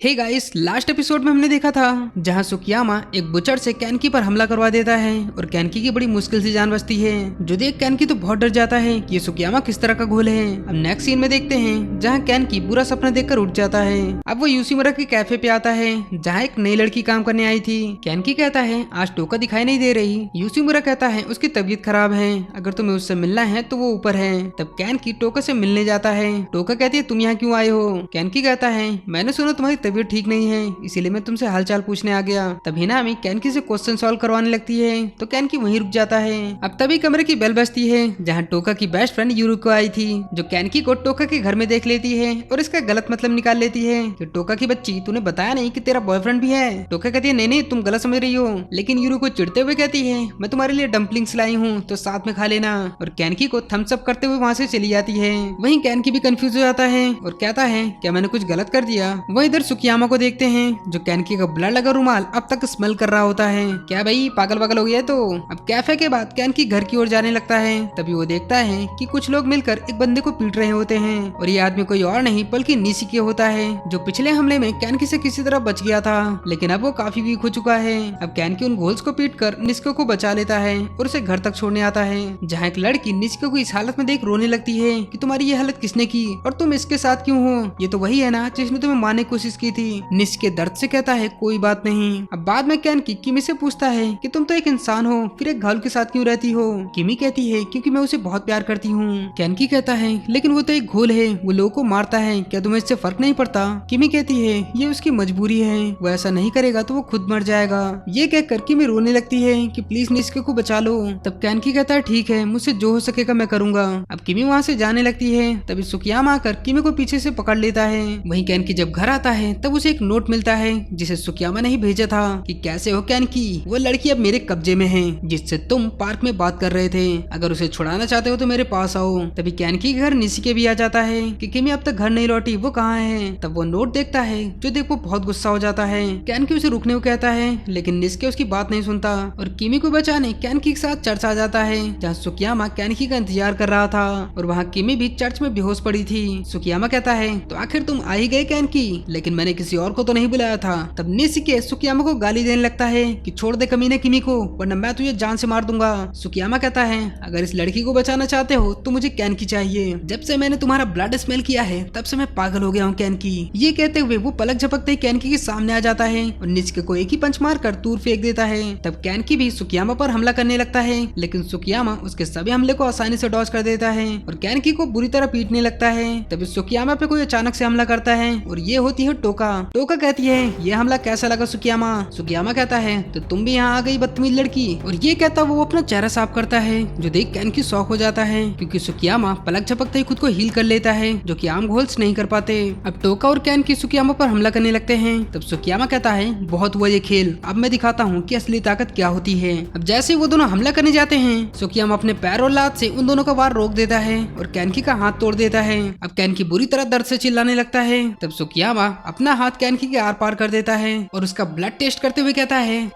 Hey guys, last episode में हमने देखा था जहां सुकियामा एक बुचर से कैनकी पर हमला करवा देता है और कैनकी की बड़ी मुश्किल से जान बचती है। जो देख कैनकी तो बहुत डर जाता है कि ये सुकियामा किस तरह का घोल है। अब नेक्स्ट सीन में देखते हैं जहां कैनकी बुरा सपना देखकर उठ जाता है। अब वो यूसीमुरा के कैफे पे आता है जहाँ एक नई लड़की काम करने आई थी। कैनकी कहता है आज टोका दिखाई नहीं दे रही। यूसीमुरा कहता है उसकी तबीयत खराब है, अगर तुम्हें उससे मिलना है तो वो ऊपर है। तब कैनकी टोका से मिलने जाता है। टोका कहती है तुम यहाँ क्यों आए हो। कैनकी कहता है मैंने सुना तुम्हारी तबीयत ठीक नहीं है, इसीलिए मैं तुमसे हालचाल पूछने आ गया। तभी नामी कैनकी से क्वेश्चन सॉल्व करवाने लगती है तो कैनकी वहीं रुक जाता है। अब तभी कमरे की बेल बजती है जहाँ टोका की बेस्ट फ्रेंड यूरुको आई थी, जो कैनकी को टोका के घर में देख लेती है और इसका गलत मतलब निकाल लेती है कि टोका की बच्ची तूने बताया नहीं कि तेरा बॉयफ्रेंड भी है। टोका कहती है नहीं नहीं तुम गलत समझ रही हो, लेकिन यूरुको चिढ़ते हुए कहती है मैं तुम्हारे लिए डम्पलिंग्स लाई हूँ तो साथ में खा लेना, और कैनकी को थम्स अप करते हुए वहाँ से चली जाती है। वहीं कैनकी भी कंफ्यूज हो जाता है और कहता है क्या मैंने कुछ गलत कर दिया। वह इधर सुकियामा को देखते हैं जो कैनकी का ब्लड लगा रुमाल अब तक स्मेल कर रहा होता है। क्या भाई पागल पागल हो गया। तो अब कैफे के बाद कैनकी घर की ओर जाने लगता है। तभी वो देखता है कि कुछ लोग मिलकर एक बंदे को पीट रहे होते हैं और ये आदमी कोई और नहीं बल्कि निशिके होता है, जो पिछले हमले में कैनकी से किसी तरह बच गया था, लेकिन अब वो काफी वीक हो चुका है। अब कैनकी उन घोल्स को पीट कर निशिको को बचा लेता है और उसे घर तक छोड़ने आता है, जहाँ एक लड़की निशिको को इस हालत में देख रोने लगती है कि तुम्हारी ये हालत किसने की और तुम इसके साथ क्यों हो, ये तो वही है ना जिसने तुम्हें मारने की कोशिश की थी। निशिके दर्द से कहता है कोई बात नहीं। अब बाद में कैनकी किमी से पूछता है कि तुम तो एक इंसान हो फिर एक घायल के साथ क्यों रहती हो। किमी कहती है क्योंकि मैं उसे बहुत प्यार करती हूँ। कैनकी कहता है लेकिन वो तो एक घोल है, वो लोगों को मारता है, क्या तुम्हें इससे फर्क नहीं पड़ता। किमी कहती है ये उसकी मजबूरी है, वो ऐसा नहीं करेगा तो वो खुद मर जाएगा। ये कहकर किमी रोने लगती है कि प्लीज निशिको को बचा लो। तब कैनकी कहता है ठीक है मुझसे जो हो सकेगा मैं करूंगा। अब किमी वहाँ से जाने लगती है। तभी सुकियामा आकर किमी को पीछे से पकड़ लेता है। वहीं कैनकी जब घर आता है तब उसे एक नोट मिलता है जिसे सुकियामा ने ही भेजा था कि कैसे हो कैनकी, वो लड़की अब मेरे कब्जे में है जिससे तुम पार्क में बात कर रहे थे, अगर उसे छुड़ाना चाहते हो तो मेरे पास आओ। तभी कैनकी के घर निशिके भी आ जाता है कि किमी अब तक घर नहीं लौटी, वो कहाँ है। तब वो नोट देखता है जो देख वो बहुत गुस्सा हो जाता है। कैनकी उसे रुकने को कहता है लेकिन निशिके उसकी बात नहीं सुनता और किमी को बचाने कैनकी के साथ चर्च आ जाता है, जहाँ सुकियामा कैनकी का इंतजार कर रहा था और वहाँ किमी भी चर्च में बेहोश पड़ी थी। सुकियामा कहता है तो आखिर तुम आ ही गए कैनकी, लेकिन मैंने किसी और को तो नहीं बुलाया था। तब निशिके सुकियामा को गाली देने लगता है कि छोड़ दे कमीने किमी को वरना मैं तुझे जान से मार दूंगा। सुकियामा कहता है अगर इस लड़की को बचाना चाहते हो तो मुझे कैनकी चाहिए, जब से मैंने तुम्हारा ब्लड स्मेल किया है तब से मैं पागल हो गया हूँ कैनकी। ये कहते हुए वो पलक झपकते ही कैनकी के सामने आ जाता है और निशिके को एक ही पंच मार कर दूर फेंक देता है। तब कैनकी भी सुकियामा पर हमला करने लगता है, लेकिन सुकियामा उसके सभी हमले को आसानी से डॉज कर देता है और कैनकी को बुरी तरह पीटने लगता है। तभी सुकियामा पे कोई अचानक से हमला करता है और ये होती है टोका। टोका कहती है ये हमला कैसा लगा सुकियामा। सुकियामा कहता है तो तुम भी यहाँ आ गई बदतमीज लड़की, और ये कहता वो अपना चेहरा साफ करता है, जो देख कैनकी शॉक हो जाता है क्योंकि सुकियामा पलक झपकते ही खुद को हील कर लेता है, जो कि आम घोल्स नहीं कर पाते। अब टोका और कैनकी सुकियामा पर हमला करने लगते हैं। तब सुकियामा कहता है बहुत हुआ ये खेल, अब मैं दिखाता हूँ कि असली ताकत क्या होती है। अब जैसे वो दोनों हमला करने जाते हैं सुकियामा अपने पैर और लात से उन दोनों का वार रोक देता है और कैनकी का हाथ तोड़ देता है। अब कैनकी बुरी तरह दर्द से चिल्लाने लगता है। तब सुकियामा अपना हाथ कैनकी के आर पार कर देता है और उसका ब्लड टेस्ट करते हुए कहता है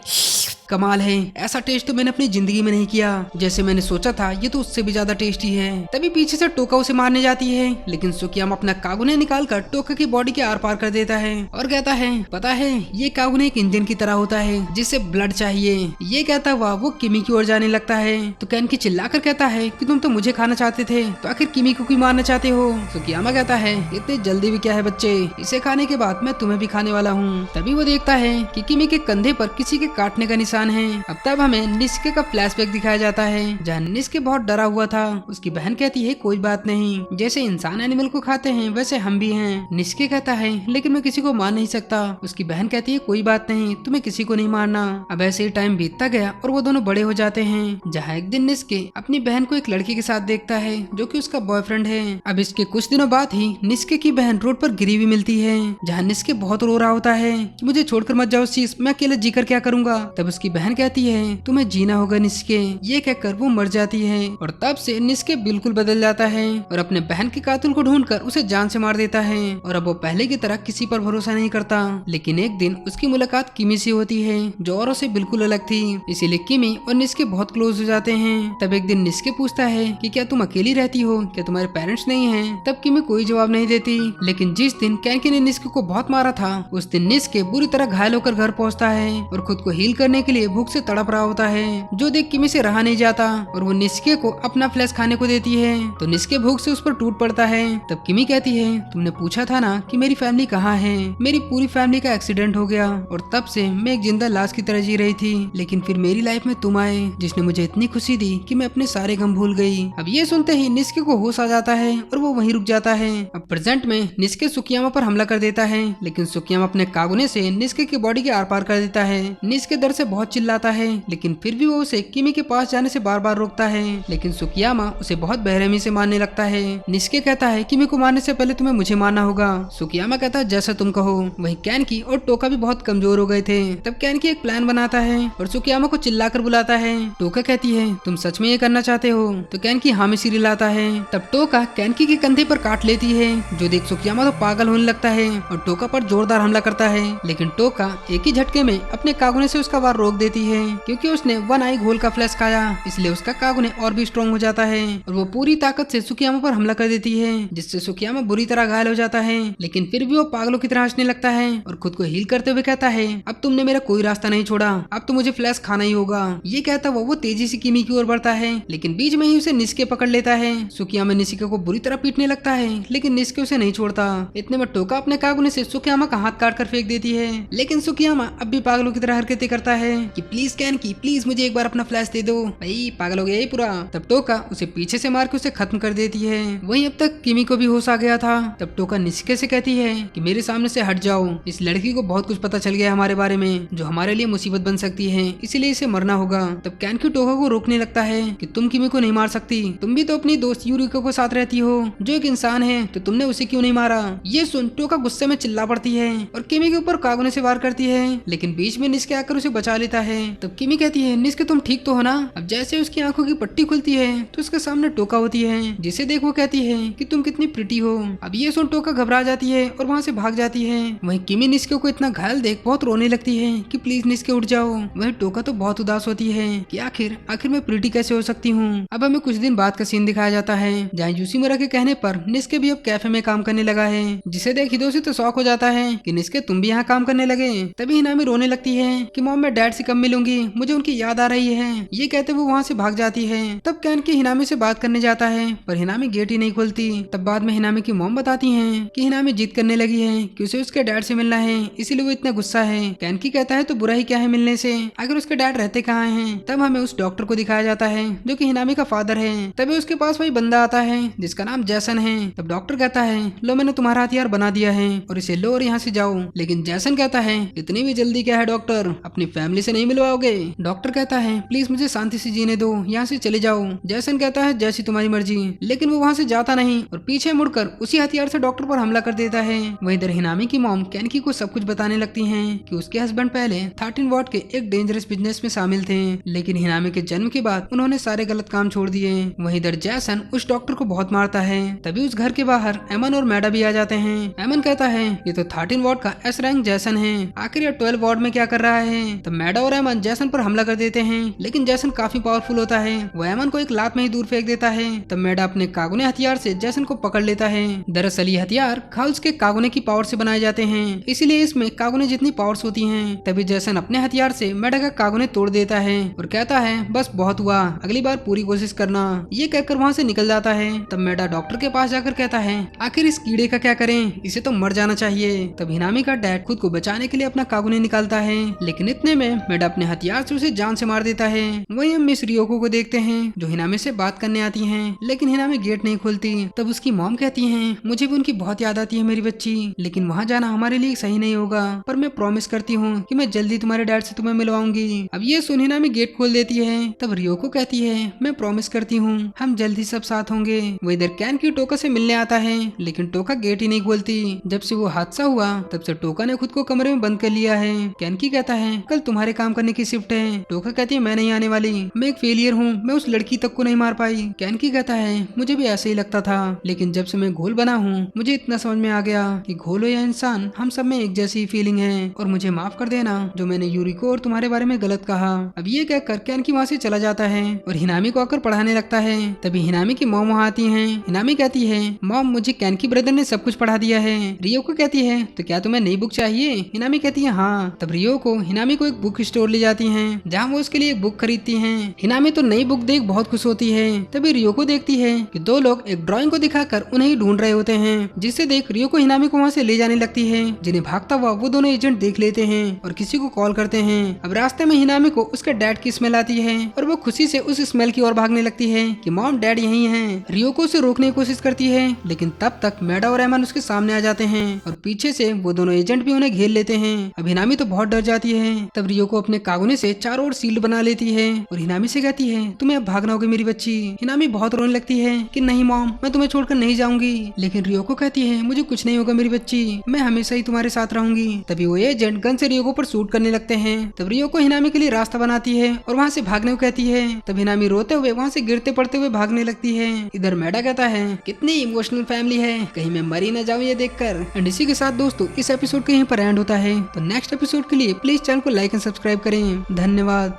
कमाल है, ऐसा टेस्ट तो मैंने अपनी जिंदगी में नहीं किया, जैसे मैंने सोचा था ये तो उससे भी ज्यादा टेस्टी है। तभी पीछे से टोका उसे मारने जाती है, लेकिन सुकियामा अपना कागुने निकाल कर टोका की बॉडी के आर पार कर देता है और कहता है पता है ये कागुने एक इंजन की तरह होता है जिससे ब्लड चाहिए। ये कहता हुआ वो किमी की ओर जाने लगता है तो कैनकी चिल्लाकर कहता है कि तुम तो मुझे खाना चाहते थे तो आखिर किमी को क्यों मारना चाहते हो। सुकियामा कहता है इतनी जल्दी भी क्या है बच्चे, इसे खाने के बाद मैं तुम्हें भी खाने वाला हूँ। तभी वो देखता है कि किमी के कंधे पर किसी के काटने का निशान है। अब तब हमें निशिके का फ्लैशबैक दिखाया जाता है, जहाँ निशिके बहुत डरा हुआ था। उसकी बहन कहती है कोई बात नहीं, जैसे इंसान एनिमल को खाते हैं वैसे हम भी हैं। निशिके कहता है लेकिन मैं किसी को मार नहीं सकता। उसकी बहन कहती है कोई बात नहीं, तुम्हें किसी को नहीं मारना। अब ऐसे ही टाइम बीतता गया और वो दोनों बड़े हो जाते हैं, जहाँ एक दिन निशिके अपनी बहन को एक लड़की के साथ देखता है जो कि उसका बॉयफ्रेंड है। अब इसके कुछ दिनों बाद ही निशिके की बहन रोड पर गिरी हुई मिलती है, जहाँ निशिके बहुत रो रहा होता है कि मुझे छोड़कर मत जाओ शीश, मैं अकेले जीकर क्या करूंगा। तब उसकी उसकी बहन कहती है तुम्हें जीना होगा निस्के। ये कहकर वो मर जाती है और तब से निस्के बिल्कुल बदल जाता है और अपने बहन के कातिल को ढूंढकर उसे जान से मार देता है और अब वो पहले की तरह किसी पर भरोसा नहीं करता। लेकिन एक दिन उसकी मुलाकात किमी से होती है जो औरों से बिल्कुल अलग थी, इसीलिए किमी और निस्के बहुत क्लोज हो जाते हैं। तब एक दिन निस्के पूछता है कि क्या तुम अकेली रहती हो, क्या तुम्हारे पेरेंट्स नहीं हैं? तब किमी कोई जवाब नहीं देती। लेकिन जिस दिन कैंकी ने निस्के को बहुत मारा था उस दिन निस्के बुरी तरह घायल होकर घर पहुंचता है और खुद को हील करने के लिए भूख से तड़प रहा होता है, जो देख किमी से रहा नहीं जाता और वो निस्के को अपना फ्लैश खाने को देती है। तो निस्के भूख से उस पर टूट पड़ता है। तब किमी कहती है तुमने पूछा था ना कि मेरी फैमिली कहाँ है, मेरी पूरी फैमिली का एक्सीडेंट हो गया और तब से मैं एक जिंदा लाश की तरह जी रही थी, लेकिन फिर मेरी लाइफ में तुम आए जिसने मुझे इतनी खुशी दी कि मैं अपने सारे गम भूल गई। अब ये सुनते ही निस्के को होश आ जाता है और वो वहीं रुक जाता है। अब प्रेजेंट में निस्के सुकियामा पर हमला कर देता है, लेकिन सुकियामा अपने कागुने से निस्के की बॉडी के आर पार कर देता है। निस्के दर्द से बहुत चिल्लाता है, लेकिन फिर भी वो उसे किमी के पास जाने से बार बार रोकता है, लेकिन सुकियामा उसे बहुत बेरहमी से मारने लगता है। निस्के कहता है किमी को मारने से पहले तुम्हें मुझे मारना होगा। सुकियामा कहता है जैसा तुम कहो। वहीं कैनकी और टोका भी बहुत कमजोर हो गए थे। तब कैनकी एक प्लान बनाता है और सुकियामा को चिल्लाकर बुलाता है। टोका कहती है तुम सच में ये करना चाहते हो? तो कैनकी हाँ में सिर हिलाता है। तब टोका कैनकी के कंधे पर काट लेती है, जो देख सुकियामा तो पागल होने लगता है और टोका पर जोरदार हमला करता है, लेकिन टोका एक ही झटके में अपने कागुने से उसका वार रोक देती है। क्योंकि उसने वन आई घोल का फ्लैश खाया, इसलिए उसका कागुने और भी स्ट्रॉन्ग हो जाता है और वो पूरी ताकत से सुकियामा पर हमला कर देती है, जिससे सुकियामा बुरी तरह घायल हो जाता है। लेकिन फिर भी वो पागलों की तरह हंसने लगता है और खुद को हील करते हुए कहता है अब तुमने मेरा कोई रास्ता नहीं छोड़ा, अब तो मुझे फ्लैश खाना ही होगा। ये कहता वो तेजी से किमी की ओर बढ़ता है, लेकिन बीच में ही उसे निस्के पकड़ लेता है। सुकियामा निस्के को बुरी तरह पीटने लगता है, लेकिन निस्के उसे नहीं छोड़ता। इतने में टोका अपने कागुने से सुकियामा का हाथ काट कर फेंक देती है, लेकिन सुकियामा अब भी पागलों की तरह हरकतें करता है कि प्लीज कैनकी प्लीज मुझे एक बार अपना फ्लैश दे दो, भाई पागल हो गया ये पूरा। तब टोका उसे पीछे से मार के उसे खत्म कर देती है। वहीं अब तक किमी को भी होश आ गया था। तब टोका निस्के से कहती है कि मेरे सामने से हट जाओ, इस लड़की को बहुत कुछ पता चल गया हमारे बारे में जो हमारे लिए मुसीबत बन सकती है, इसीलिए इसे मरना होगा। तब कैनकी टोका को रोकने लगता है कि तुम किमी को नहीं मार सकती, तुम भी तो अपनी दोस्त यूरिको के साथ रहती हो जो एक इंसान है, तो तुमने उसे क्यों नहीं मारा? ये सुन टोका गुस्से में चिल्ला पड़ती है और किमी के ऊपर कागुने से वार करती है, लेकिन बीच में निस्के आकर उसे बचा लेता है। तब किमी कहती है निस्के तुम ठीक तो हो ना? अब जैसे उसकी आंखों की पट्टी खुलती है तो उसके सामने टोका होती है, जिसे देख वो कहती है कि तुम कितनी प्रिटी हो। अब ये सुन टोका घबरा जाती है और वहाँ से भाग जाती है। वहीं किमी निस्के को इतना घायल देख बहुत रोने लगती है कि प्लीज निस्के उठ जाओ। वहीं टोका तो बहुत उदास होती है कि आखिर मैं प्रिटी कैसे हो सकती हूँ। अब हमें कुछ दिन बाद का सीन दिखाया जाता है जहाँ यूसिमुरा के कहने पर निस्के भी अब कैफे में काम करने लगा है, जिसे देख हिदोशी तो शौक हो जाता है कि निस्के तुम भी यहाँ काम करने लगे। तभी हिनामी रोने लगती है कि मॉम मैं डैड से कब मिलूंगी, मुझे उनकी याद आ रही है। ये कहते वो वहाँ से भाग जाती है। तब कैनकी हिनामी से बात करने जाता है पर हिनामी गेट ही नहीं खोलती। तब बाद में हिनामी की मॉम बताती है कि हिनामी जिद करने लगी है कि उसे उसके डैड से मिलना है, इसीलिए वो इतना गुस्सा है। कैनकी कहता है तो बुरा ही क्या है मिलने से, अगर उसके डैड रहते कहाँ हैं। तब हमें उस डॉक्टर को दिखाया जाता है जो कि हिनामी का फादर है। तभी उसके पास वही बंदा आता है जिसका नाम जैसन है। तब डॉक्टर कहता है लो मैंने तुम्हारा हथियार बना दिया है और इसे लो और यहाँ से जाओ। लेकिन जैसन कहता है इतनी भी जल्दी क्या है डॉक्टर, अपनी फैमिली से नहीं मिलवाओगे? डॉक्टर कहता है प्लीज मुझे शांति से जीने दो, यहाँ से चले जाओ। जैसन कहता है जैसी तुम्हारी मर्जी, लेकिन वो वहाँ से जाता नहीं और पीछे मुड़कर उसी हथियार से डॉक्टर पर हमला कर देता है। वहीं इधर हिनामी की मॉम कैनकी को सब कुछ बताने लगती है कि उसके हस्बैंड पहले 13 वॉट के एक डेंजरस बिजनेस में शामिल थे, लेकिन हिनामी के जन्म के बाद उन्होंने सारे गलत काम छोड़ दिए। वहीं इधर जैसन उस डॉक्टर को बहुत मारता है। तभी उस घर के बाहर एमन और मैडा भी आ जाते हैं। एमन कहता है ये तो 13 वॉट का एस रैंक जैसन है, आखिर ये 12 वॉट में क्या कर रहा है। तब मैडा और एमन जैसन पर हमला कर देते हैं, लेकिन जैसन काफी पावरफुल होता है, वो एमन को एक लात में ही दूर फेंक देता है। तब मैडा अपने कागुने हथियार से जैसन को पकड़ लेता है। दरअसल ये हथियार खाउल्स के कागुने की पावर से बनाए जाते हैं, इसीलिए इसमें कागुने जितनी पावर्स होती हैं। तभी जैसन अपने हथियार से मैडा का कागुने तोड़ देता है और कहता है बस बहुत हुआ, अगली बार पूरी कोशिश करना। ये कहकर वहाँ से निकल जाता है। तब मैडा डॉक्टर के पास जाकर कहता है आखिर इस कीड़े का क्या करें, इसे तो मर जाना चाहिए। तब हिनामी का डैड खुद को बचाने के लिए अपना कागुने निकालता है, लेकिन इतने में मैडा अपने हथियार से उसे जान से मार देता है। वहीं हम मिस रियोको को देखते हैं जो हिनामी से बात करने आती है, लेकिन हिनामी गेट नहीं खोलती। तब उसकी मॉम कहती है मुझे भी उनकी बहुत याद आती है मेरी बच्ची, लेकिन वहाँ जाना हमारे लिए सही नहीं होगा, पर मैं प्रॉमिस करती हूँ कि मैं जल्दी तुम्हारे डैड से तुम्हें मिलवाऊंगी। अब ये सुन हिनामी गेट खोल देती है। तब रियोको कहती है मैं प्रॉमिस करती हूँ हम जल्दी सब साथ होंगे। वो इधर कैनकी टोका से मिलने आता है, लेकिन टोका गेट ही नहीं खोलती। जब से वो हादसा हुआ तब से टोका ने खुद को कमरे में बंद कर लिया है। कैनकी कहता है कल तुम्हारे काम करने की शिफ्ट है। टोका कहती है मैं नहीं आने वाली, मैं एक फेलियर हूँ, मैं उस लड़की तक को नहीं मार पाई। कैनकी कहता है मुझे भी ऐसे ही लगता था, लेकिन जब से मैं घोल बना हूँ मुझे इतना समझ में आ गया कि घोल हो या इंसान हम सब में एक जैसी फीलिंग है, और मुझे माफ कर देना जो मैंने यूरिको और तुम्हारे बारे में गलत कहा। अब ये कहकर कैनकी वहाँ से चला जाता है और हिनामी को आकर पढ़ाने लगता है। तभी हिनामी की मॉम वहाँ आती है। हिनामी कहती है मॉम मुझे कैनकी ब्रदर ने सब कुछ पढ़ा दिया है। रियोको कहती है तो क्या तुम्हें नई बुक चाहिए? हिनामी कहती है हाँ। तब रियोको हिनामी को एक बुक स्टोर ले जाती है जहाँ वो उसके लिए एक बुक खरीदती है। हिनामी तो नई बुक देख बहुत खुश होती है। तभी रियोको देखती है कि दो लोग एक ड्राइंग को दिखाकर उन्हें ही ढूंढ रहे होते हैं, जिसे देख रियोको हिनामी को वहाँ से ले जाने लगती है। जिन्हें भागता हुआ वो दोनों एजेंट देख लेते हैं और किसी को कॉल करते हैं। अब रास्ते में हिनामी को उसके डैड की स्मेल आती है और वो खुशी से उस स्मेल की ओर भागने लगती है कि मॉम डैड यहीं हैं। रियोको उसे रोकने की कोशिश करती है, लेकिन तब तक मैडा और एमन उसके सामने आ जाते हैं और पीछे से वो दोनों एजेंट भी उन्हें घेर लेते हैं। अब हिनामी तो बहुत डर जाती है। तब रियोको अपने कागुने से चारों ओर सील्ड बना लेती है और हिनामी से कहती है तुम्हें अब भागना होगा मेरी बच्ची। हिनामी बहुत रोने लगती है कि नहीं मॉम मैं तुम्हें छोड़कर नहीं जाऊंगी, लेकिन रियोको कहती है मुझे कुछ नहीं होगा मेरी बच्ची, मैं हमेशा ही तुम्हारे साथ रहूंगी। तभी वो एजेंट गन से रियोको पर शूट करने लगते हैं। तब रियोको हिनामी के लिए रास्ता बनाती है और वहाँ से भागने को कहती है। तब हिनामी रोते हुए वहाँ से गिरते पड़ते हुए भागने लगती है। इधर मैडा कहता है कितनी इमोशनल फैमिली है, कहीं मैं मरी न जाऊँ ये देखकर। एंड इसी के साथ दोस्तों इस एपिसोड का यहीं पर एंड होता है। तो नेक्स्ट एपिसोड के लिए प्लीज चैनल को लाइक एंड सब्सक्राइब करें। धन्यवाद।